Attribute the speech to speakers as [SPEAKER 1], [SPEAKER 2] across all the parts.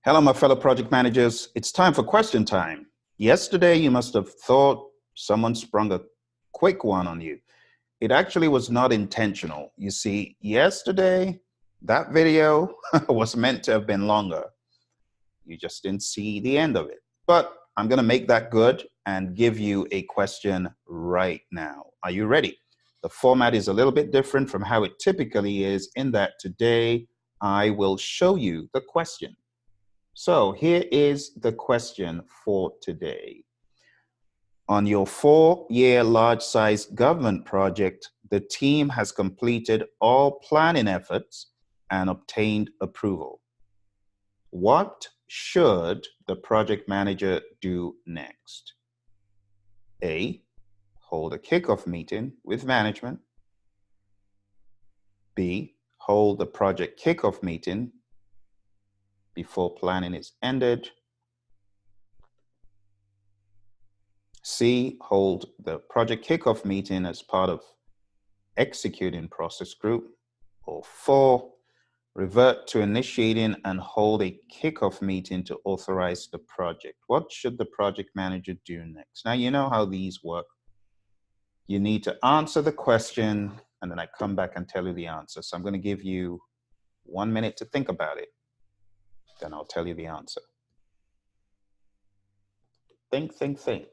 [SPEAKER 1] Hello, my fellow project managers. It's time for question time. Yesterday, you must have thought someone sprung a quick one on you. It actually was not intentional. You see, yesterday, that video was meant to have been longer. You just didn't see the end of it. But I'm going to make that good and give you a question right now. Are you ready? The format is a little bit different from how it typically is in that today I will show you the question. So here is the question for today. On your 4-year large-size government project, the team has completed all planning efforts and obtained approval. What should the project manager do next? A, hold a kickoff meeting with management. B, hold the project kickoff meeting before planning is ended. C, hold the project kickoff meeting as part of executing process group. Or 4, revert to initiating and hold a kickoff meeting to authorize the project. What should the project manager do next? Now, you know how these work. You need to answer the question, and then I come back and tell you the answer. So I'm going to give you 1 minute to think about it. Then I'll tell you the answer. Think, think, think.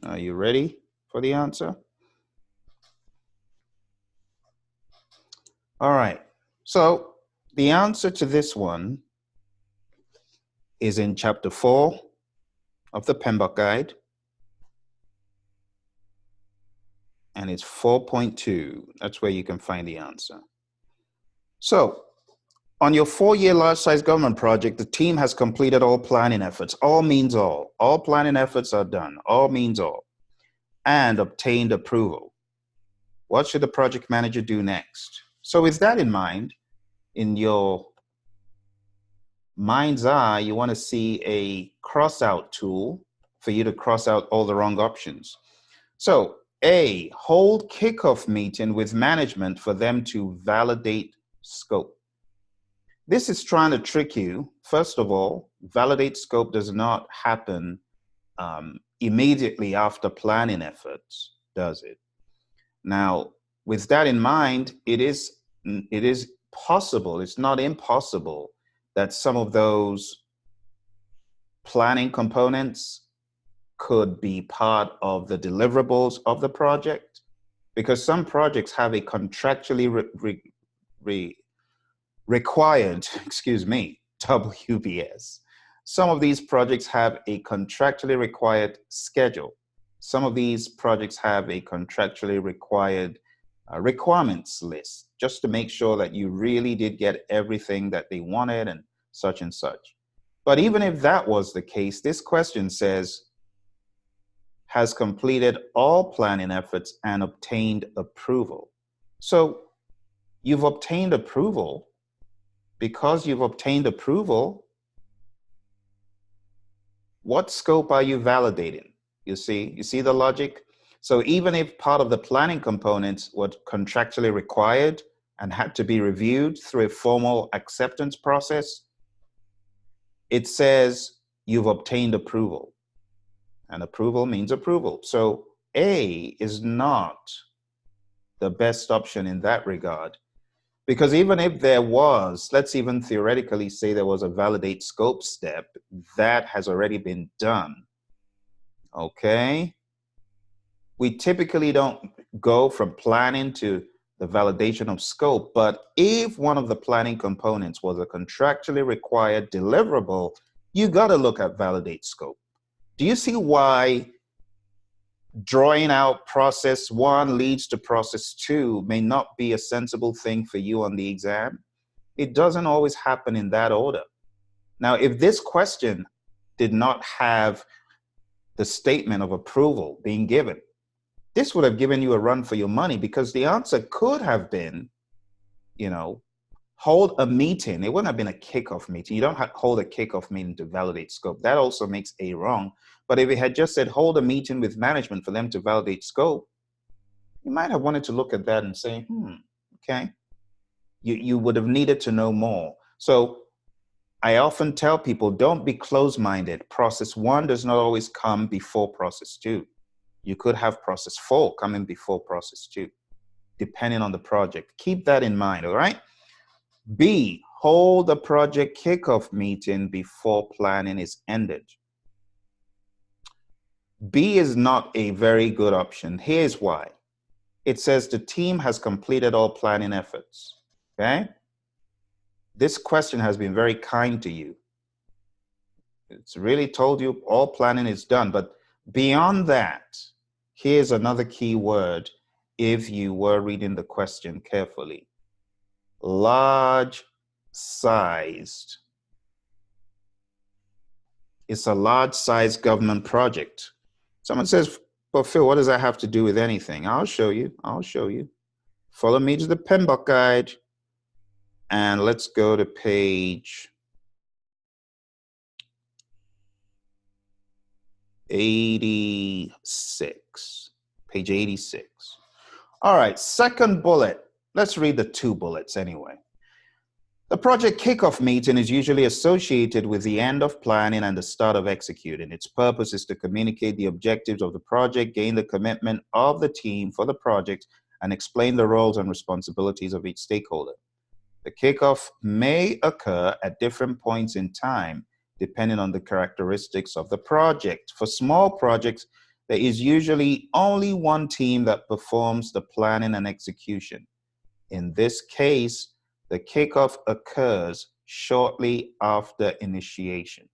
[SPEAKER 1] Are you ready for the answer? All right. So the answer to this one is in chapter 4 of the PMBOK guide. And it's 4.2. That's where you can find the answer. So on your 4-year large-size government project, the team has completed all planning efforts. All means all. All planning efforts are done. All means all. And obtained approval. What should the project manager do next? So with that in mind, in your mind's eye, you want to see a cross-out tool for you to cross out all the wrong options. So A, hold kickoff meeting with management for them to validate scope. This is trying to trick you. First of all, validate scope does not happen immediately after planning efforts, does it? Now, with that in mind, it is possible, it's not impossible, that some of those planning components could be part of the deliverables of the project, because some projects have a contractually required, WBS. Some of these projects have a contractually required schedule. Some of these projects have a contractually required requirements list, just to make sure that you really did get everything that they wanted and such and such. But even if that was the case, this question says, has completed all planning efforts and obtained approval. So you've obtained approval. Because you've obtained approval, what scope are you validating? You see the logic? So even if part of the planning components were contractually required and had to be reviewed through a formal acceptance process, it says you've obtained approval. And approval means approval. So A is not the best option in that regard. Because even if there was, let's even theoretically say there was a validate scope step, that has already been done. Okay? We typically don't go from planning to the validation of scope, but if one of the planning components was a contractually required deliverable, you got to look at validate scope. Do you see why drawing out process 1 leads to process 2 may not be a sensible thing for you on the exam? It doesn't always happen in that order. Now, if this question did not have the statement of approval being given, this would have given you a run for your money, because the answer could have been, hold a meeting. It wouldn't have been a kickoff meeting. You don't hold a kickoff meeting to validate scope. That also makes A wrong. But if it had just said hold a meeting with management for them to validate scope, you might have wanted to look at that and say, okay. You would have needed to know more. So I often tell people, don't be closed-minded. Process 1 does not always come before process 2. You could have process 4 coming before process 2, depending on the project. Keep that in mind, all right? B, hold a project kickoff meeting before planning is ended. B is not a very good option. Here's why. It says the team has completed all planning efforts, okay? This question has been very kind to you. It's really told you all planning is done, but beyond that, here's another key word if you were reading the question carefully. Large-sized. It's a large-sized government project. Someone says, but Phil, what does that have to do with anything? I'll show you. I'll show you. Follow me to the PMBOK guide, and let's go to page 86. Page 86. All right, second bullet. Let's read the 2 bullets anyway. The project kickoff meeting is usually associated with the end of planning and the start of executing. Its purpose is to communicate the objectives of the project, gain the commitment of the team for the project, and explain the roles and responsibilities of each stakeholder. The kickoff may occur at different points in time, depending on the characteristics of the project. For small projects, there is usually only one team that performs the planning and execution. In this case, the kickoff occurs shortly after initiation.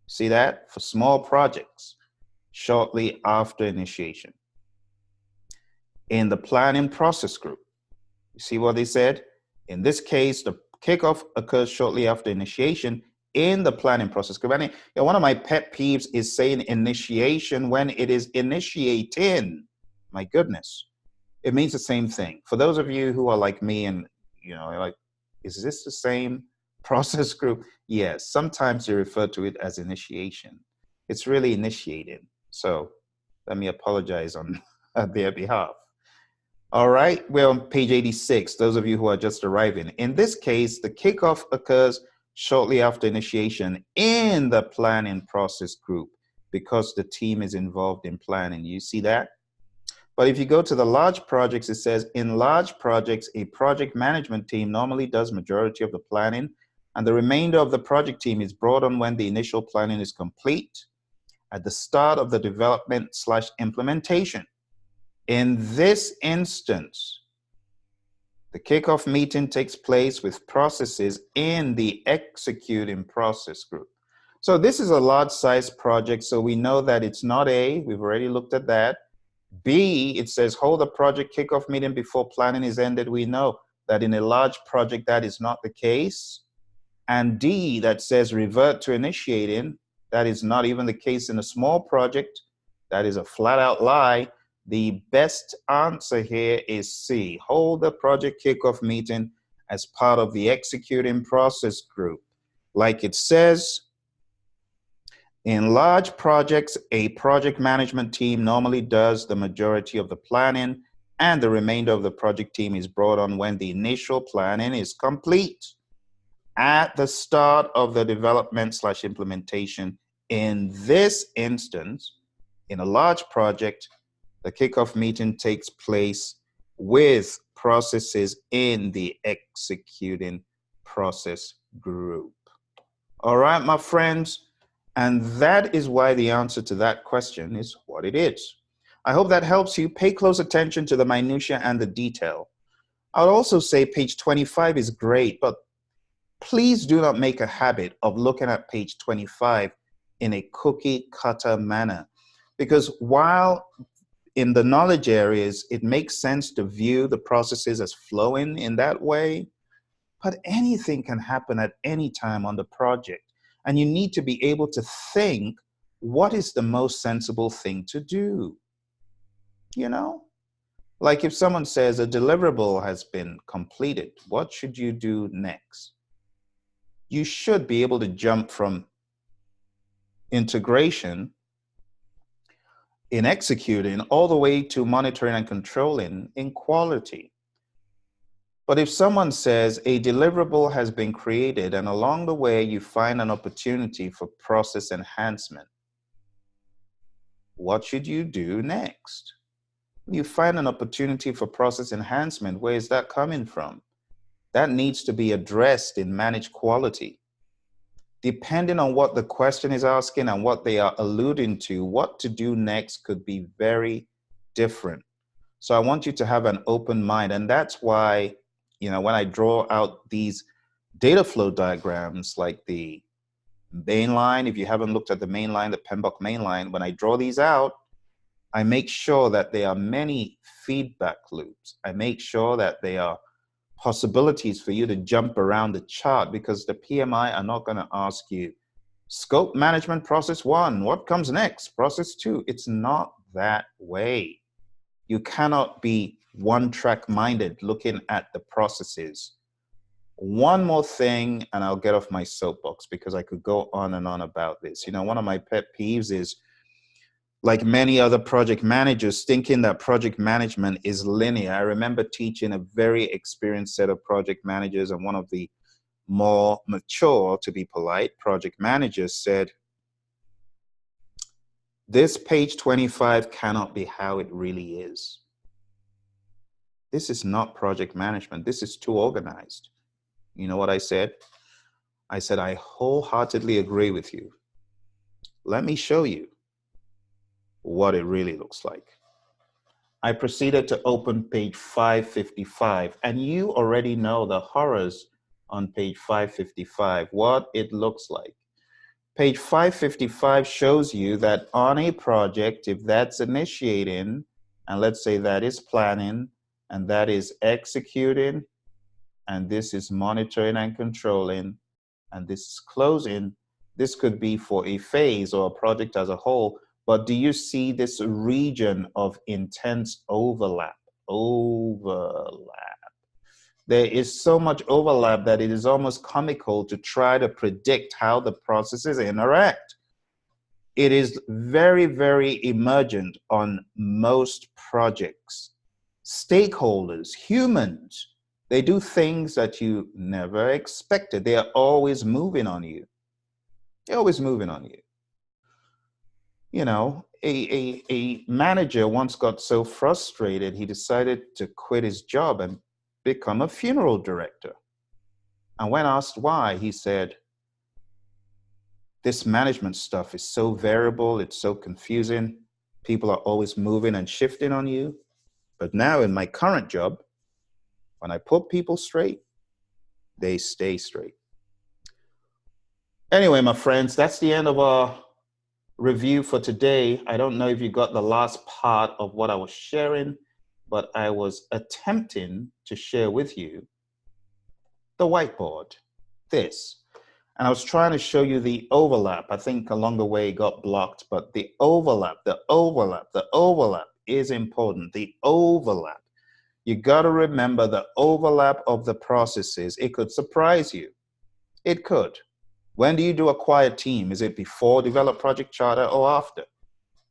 [SPEAKER 1] See that? For small projects, shortly after initiation. In the planning process group, you see what they said? In this case, the kickoff occurs shortly after initiation in the planning process group. And one of my pet peeves is saying initiation when it is initiating. My goodness. It means the same thing. For those of you who are like me and, like, is this the same process group? Yes, sometimes you refer to it as initiation. It's really initiating. So let me apologize on their behalf. All right, we're on page 86, those of you who are just arriving. In this case, the kickoff occurs shortly after initiation in the planning process group because the team is involved in planning. You see that? But if you go to the large projects, it says in large projects, a project management team normally does majority of the planning, and the remainder of the project team is brought on when the initial planning is complete at the start of the development/implementation. In this instance, the kickoff meeting takes place with processes in the executing process group. So this is a large size project, so we know that it's not A, we've already looked at that. B, it says hold a project kickoff meeting before planning is ended. We know that in a large project that is not the case. And D, that says revert to initiating, that is not even the case in a small project. That is a flat out lie. The best answer here is C, hold the project kickoff meeting as part of the executing process group. Like it says, in large projects, a project management team normally does the majority of the planning, and the remainder of the project team is brought on when the initial planning is complete. At the start of the development/implementation, in this instance, in a large project, the kickoff meeting takes place with processes in the executing process group. All right, my friends. And that is why the answer to that question is what it is. I hope that helps you. Pay close attention to the minutiae and the detail. I would also say page 25 is great, but please do not make a habit of looking at page 25 in a cookie cutter manner. Because while in the knowledge areas, it makes sense to view the processes as flowing in that way, but anything can happen at any time on the project. And you need to be able to think, what is the most sensible thing to do? Like if someone says a deliverable has been completed, what should you do next? You should be able to jump from integration in executing all the way to monitoring and controlling in quality. But if someone says a deliverable has been created and along the way you find an opportunity for process enhancement, what should you do next? You find an opportunity for process enhancement. Where is that coming from? That needs to be addressed in managed quality. Depending on what the question is asking and what they are alluding to, what to do next could be very different. So I want you to have an open mind. And that's why, when I draw out these data flow diagrams, like the main line, if you haven't looked at the main line, the PMBOK main line, when I draw these out, I make sure that there are many feedback loops. I make sure that there are possibilities for you to jump around the chart, because the PMI are not going to ask you, scope management process 1, what comes next? Process 2. It's not that way. You cannot be one-track minded looking at the processes. One more thing, and I'll get off my soapbox because I could go on and on about this. One of my pet peeves is, like many other project managers, thinking that project management is linear. I remember teaching a very experienced set of project managers, and one of the more mature, to be polite, project managers said, this page 25 cannot be how it really is. This is not project management. This is too organized. You know what I said? I said, I wholeheartedly agree with you. Let me show you what it really looks like. I proceeded to open page 555, and you already know the horrors on page 555, what it looks like. Page 555 shows you that on a project, if that's initiating, and let's say that is planning, and that is executing, and this is monitoring and controlling, and this is closing, this could be for a phase or a project as a whole. But do you see this region of intense overlap? There is so much overlap that it is almost comical to try to predict how the processes interact. It is very, very emergent on most projects. Stakeholders, humans, they do things that you never expected. They are always moving on you. They're always moving on you. A manager once got so frustrated, he decided to quit his job and become a funeral director. And when asked why, he said, this management stuff is so variable, it's so confusing. People are always moving and shifting on you. But now in my current job, when I put people straight, they stay straight. Anyway, my friends, that's the end of our review for today. I don't know if you got the last part of what I was sharing, but I was attempting to share with you the whiteboard, this. And I was trying to show you the overlap. I think along the way it got blocked, but the overlap is important. The overlap. You got to remember the overlap of the processes. It could surprise you. It could. When do you do a quiet team? Is it before develop project charter or after?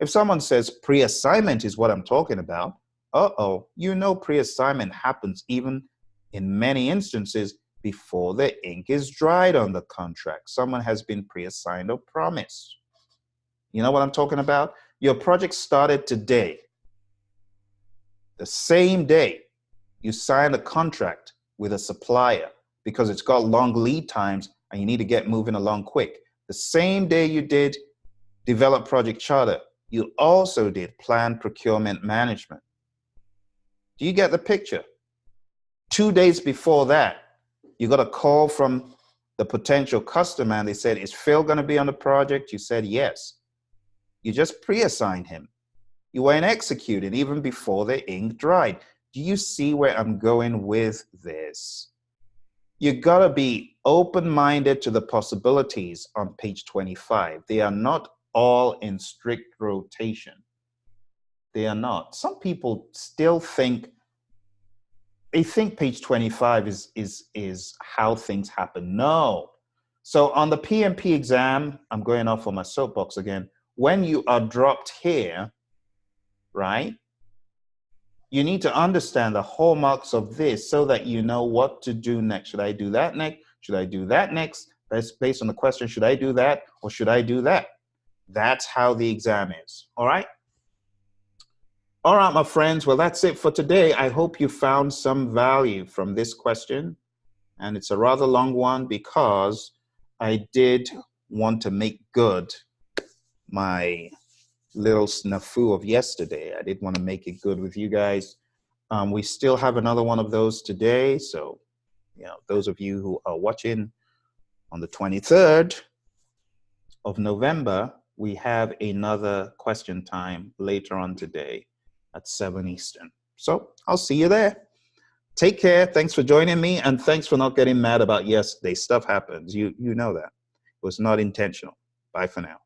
[SPEAKER 1] If someone says pre-assignment is what I'm talking about, pre-assignment happens even in many instances before the ink is dried on the contract. Someone has been pre-assigned or promised. You know what I'm talking about? Your project started today. The same day you sign a contract with a supplier because it's got long lead times and you need to get moving along quick. The same day you did develop project charter, you also did plan procurement management. Do you get the picture? 2 days before that, you got a call from the potential customer and they said, is Phil going to be on the project? You said yes. You just pre-assigned him. You weren't executing even before the ink dried. Do you see where I'm going with this? You got to be open-minded to the possibilities on page 25. They are not all in strict rotation. They are not. Some people still think, they think page 25 is how things happen. No. So on the PMP exam, I'm going off on my soapbox again. When you are dropped here, right, you need to understand the hallmarks of this so that you know what to do next. Should I do that next? Should I do that next? That's based on the question, should I do that or should I do that? That's how the exam is. All right? All right, my friends. Well, that's it for today. I hope you found some value from this question. And it's a rather long one because I did want to make good my little snafu of yesterday. I did want to make it good with you guys. We still have another one of those today. So, those of you who are watching on the 23rd of November, we have another question time later on today at 7 Eastern. So I'll see you there. Take care. Thanks for joining me. And thanks for not getting mad about yesterday. Stuff happens. You know that. It was not intentional. Bye for now.